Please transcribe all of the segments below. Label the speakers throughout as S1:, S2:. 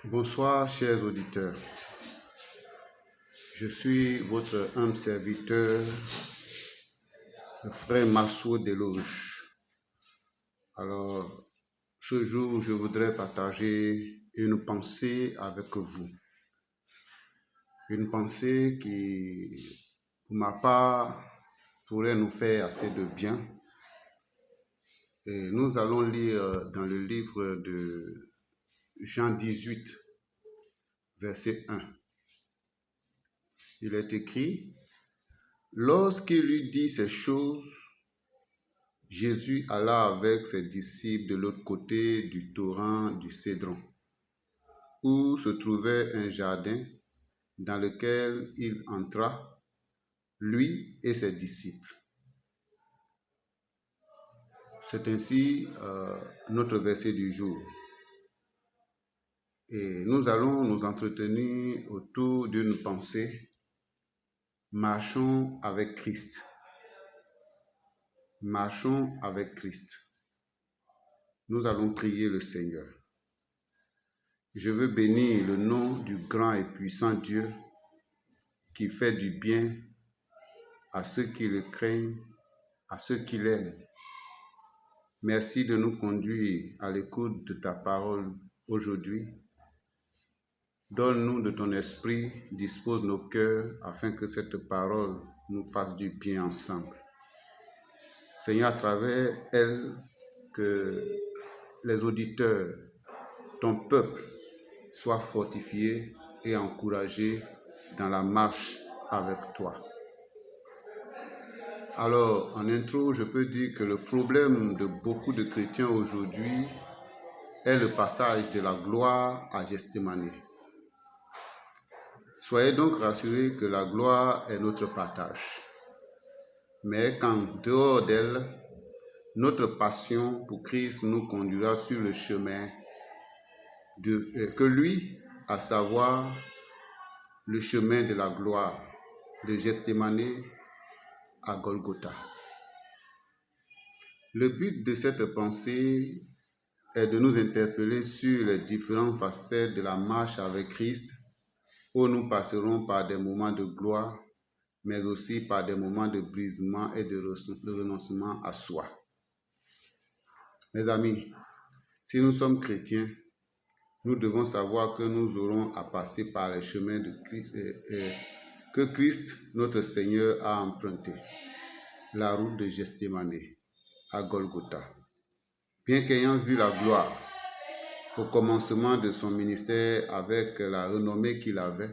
S1: Bonsoir, chers auditeurs. Je suis votre humble serviteur, le frère Massou Deloge. Alors, ce jour, je voudrais partager une pensée avec vous. Une pensée qui, pour ma part, pourrait nous faire assez de bien. Et nous allons lire dans le livre de Jean 18, verset 1. Il est écrit: lorsqu'il eut dit ces choses, Jésus alla avec ses disciples de l'autre côté du torrent du Cédron, où se trouvait un jardin dans lequel il entra, lui et ses disciples. C'est ainsi notre verset du jour. Et nous allons nous entretenir autour d'une pensée: marchons avec Christ. Marchons avec Christ. Nous allons prier le Seigneur. Je veux bénir le nom du grand et puissant Dieu qui fait du bien à ceux qui le craignent, à ceux qui l'aiment. Merci de nous conduire à l'écoute de ta parole aujourd'hui. Donne-nous de ton esprit, dispose nos cœurs afin que cette parole nous fasse du bien ensemble. Seigneur, à travers elle, que les auditeurs, ton peuple, soient fortifiés et encouragés dans la marche avec toi. Alors, en intro, je peux dire que le problème de beaucoup de chrétiens aujourd'hui est le passage de la gloire à Gethsémani. Soyez donc rassurés que la gloire est notre partage, mais qu'en dehors d'elle, notre passion pour Christ nous conduira sur le chemin que lui, à savoir le chemin de la gloire, de Gethsémani à Golgotha. Le but de cette pensée est de nous interpeller sur les différentes facettes de la marche avec Christ, où nous passerons par des moments de gloire, mais aussi par des moments de brisement et de renoncement à soi. Mes amis, si nous sommes chrétiens, nous devons savoir que nous aurons à passer par les chemins de Christ, que Christ, notre Seigneur, a emprunté, la route de Gethsémani à Golgotha. Bien qu'ayant vu la gloire au commencement de son ministère avec la renommée qu'il avait,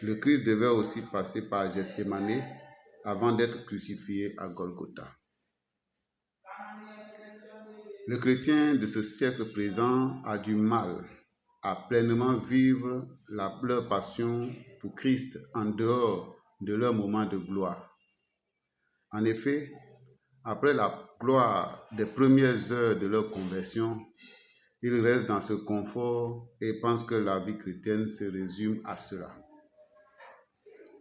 S1: le Christ devait aussi passer par Gethsémani avant d'être crucifié à Golgotha. Le chrétien de ce siècle présent a du mal à pleinement vivre leur passion pour Christ en dehors de leur moment de gloire. En effet, après la gloire des premières heures de leur conversion, ils restent dans ce confort et pensent que la vie chrétienne se résume à cela.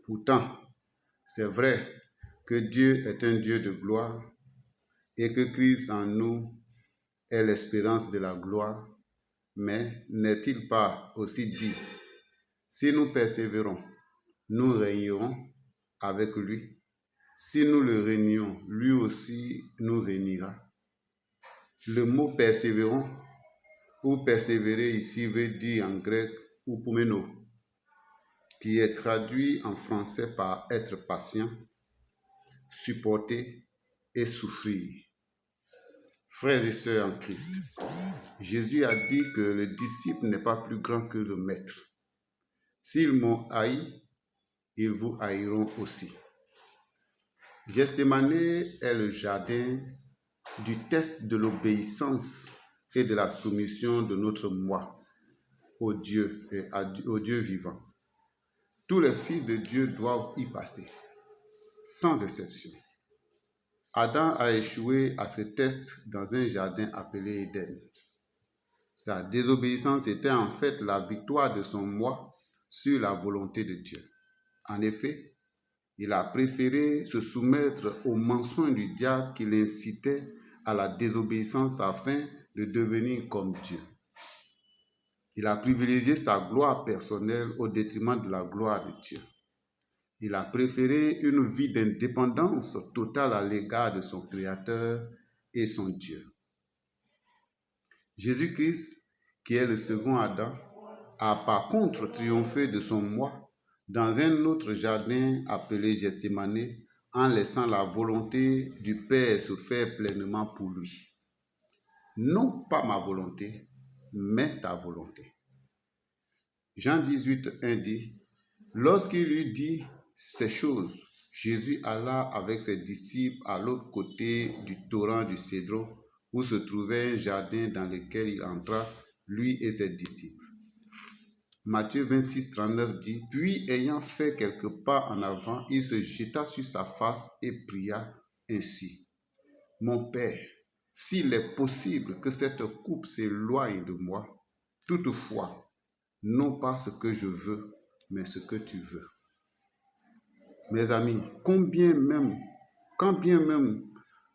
S1: Pourtant, c'est vrai que Dieu est un Dieu de gloire et que Christ en nous est l'espérance de la gloire, mais n'est-il pas aussi dit: si nous persévérons, nous régnerons avec lui. Si nous le régnons, lui aussi nous régnera. Le mot persévérons ou persévérer ici veut dire en grec upomeno, qui est traduit en français par être patient, supporter et souffrir. Frères et sœurs en Christ, Jésus a dit que le disciple n'est pas plus grand que le maître. S'ils m'ont haï, ils vous haïront aussi. Gethsémani est le jardin du test de l'obéissance et de la soumission de notre moi au Dieu vivant. Tous les fils de Dieu doivent y passer, sans exception. Adam a échoué à ce test dans un jardin appelé Éden. Sa désobéissance était en fait la victoire de son moi sur la volonté de Dieu. En effet, il a préféré se soumettre aux mensonges du diable qui l'incitait à la désobéissance afin de devenir comme Dieu. Il a privilégié sa gloire personnelle au détriment de la gloire de Dieu. Il a préféré une vie d'indépendance totale à l'égard de son Créateur et son Dieu. Jésus-Christ, qui est le second Adam, a par contre triomphé de son moi dans un autre jardin appelé Gethsémani, en laissant la volonté du Père se faire pleinement pour lui. Non pas ma volonté, mais ta volonté. Jean 18, 1 dit, lorsqu'il lui dit ces choses, Jésus alla avec ses disciples à l'autre côté du torrent du Cédron, où se trouvait un jardin dans lequel il entra, lui et ses disciples. Matthieu 26, 39 dit, puis ayant fait quelques pas en avant, il se jeta sur sa face et pria ainsi. Mon Père, s'il est possible que cette coupe s'éloigne de moi, toutefois, non pas ce que je veux, mais ce que tu veux. Mes amis, quand bien même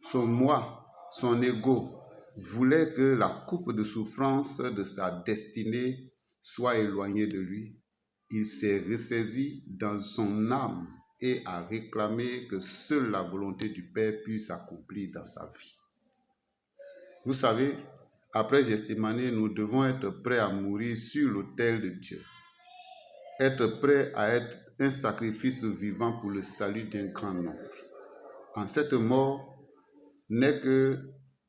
S1: son moi, son ego, voulait que la coupe de souffrance de sa destinée soit éloignée de lui, il s'est ressaisi dans son âme et a réclamé que seule la volonté du Père puisse s'accomplir dans sa vie. Vous savez, après Gethsémani, nous devons être prêts à mourir sur l'autel de Dieu. Être prêt à être un sacrifice vivant pour le salut d'un grand nombre. En cette mort n'est que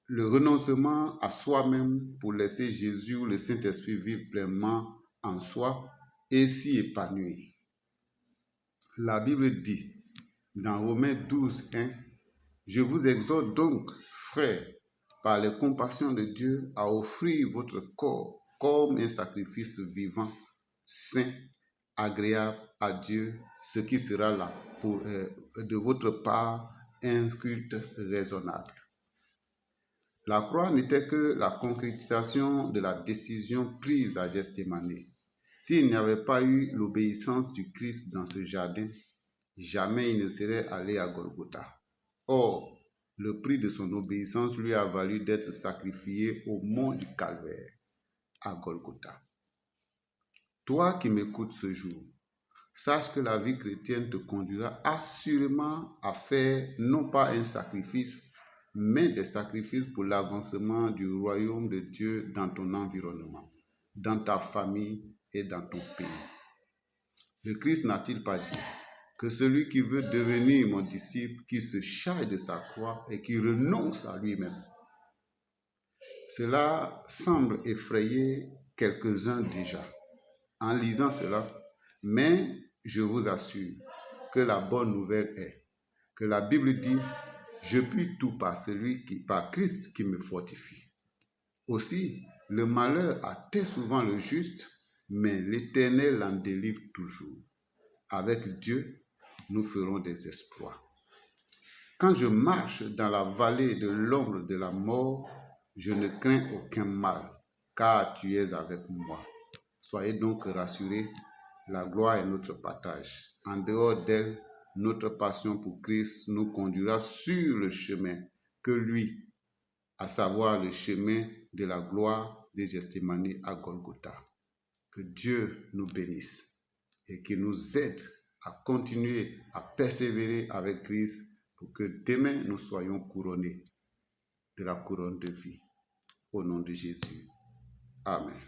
S1: le renoncement à soi-même pour laisser Jésus ou le Saint-Esprit vivre pleinement en soi et s'y épanouir. La Bible dit dans Romains 12, 1, « Je vous exhorte donc, frères, par les compassions de Dieu, à offrir votre corps comme un sacrifice vivant, saint, agréable à Dieu, ce qui sera là pour, de votre part un culte raisonnable. » La croix n'était que la concrétisation de la décision prise à Gethsémani. S'il n'y avait pas eu l'obéissance du Christ dans ce jardin, jamais il ne serait allé à Golgotha. Or, le prix de son obéissance lui a valu d'être sacrifié au mont du Calvaire, à Golgotha. Toi qui m'écoutes ce jour, sache que la vie chrétienne te conduira assurément à faire non pas un sacrifice, mais des sacrifices pour l'avancement du royaume de Dieu dans ton environnement, dans ta famille et dans ton pays. Le Christ n'a-t-il pas dit que celui qui veut devenir mon disciple, qui se charge de sa croix et qui renonce à lui-même? Cela semble effrayer quelques-uns déjà en lisant cela, mais je vous assure que la bonne nouvelle est que la Bible dit « Je puis tout par Christ qui me fortifie ». Aussi, le malheur atteint souvent le juste, mais l'Éternel l'en délivre toujours. Avec Dieu, nous ferons des exploits. Quand je marche dans la vallée de l'ombre de la mort, je ne crains aucun mal, car tu es avec moi. Soyez donc rassurés, la gloire est notre partage. En dehors d'elle, notre passion pour Christ nous conduira sur le chemin que lui, à savoir le chemin de la gloire de Gethsémani à Golgotha. Que Dieu nous bénisse et qu'il nous aide à continuer à persévérer avec Christ pour que demain nous soyons couronnés de la couronne de vie. Au nom de Jésus. Amen.